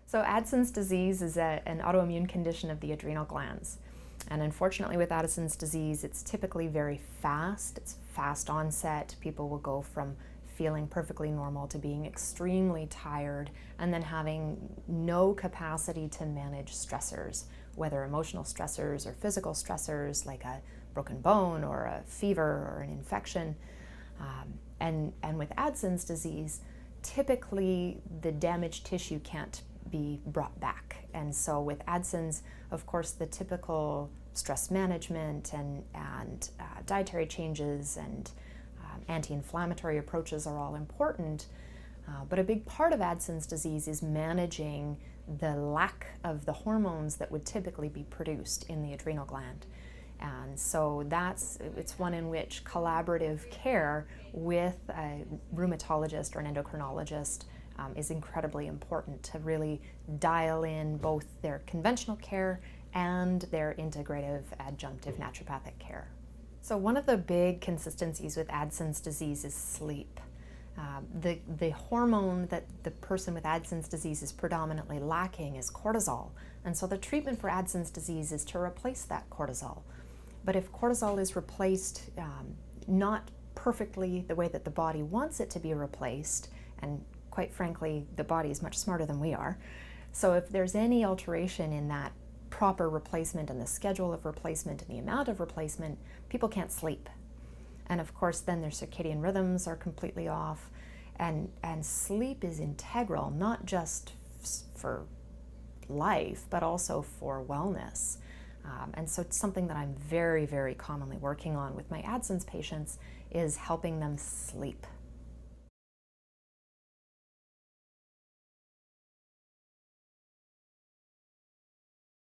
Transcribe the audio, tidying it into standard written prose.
So Addison's disease is an autoimmune condition of the adrenal glands. And unfortunately with Addison's disease, it's typically very fast. It's fast onset. People will go from feeling perfectly normal to being extremely tired and then having no capacity to manage stressors, whether emotional stressors or physical stressors like a broken bone or a fever or an infection. And with Addison's disease, typically the damaged tissue can't be brought back. And so with Addison's, of course, the typical stress management and dietary changes and anti-inflammatory approaches are all important. But a big part of Addison's disease is managing the lack of the hormones that would typically be produced in the adrenal gland. And so it's one in which collaborative care with a rheumatologist or an endocrinologist is incredibly important to really dial in both their conventional care and their integrative adjunctive naturopathic care. So one of the big consistencies with Addison's disease is sleep. The hormone that the person with Addison's disease is predominantly lacking is cortisol. And so the treatment for Addison's disease is to replace that cortisol. But if cortisol is replaced not perfectly the way that the body wants it to be replaced, and quite frankly, the body is much smarter than we are. So if there's any alteration in that proper replacement and the schedule of replacement and the amount of replacement, people can't sleep. And of course, then their circadian rhythms are completely off. And sleep is integral, not just for life, but also for wellness. And so it's something that I'm very, very commonly working on with my Addison's patients is helping them sleep.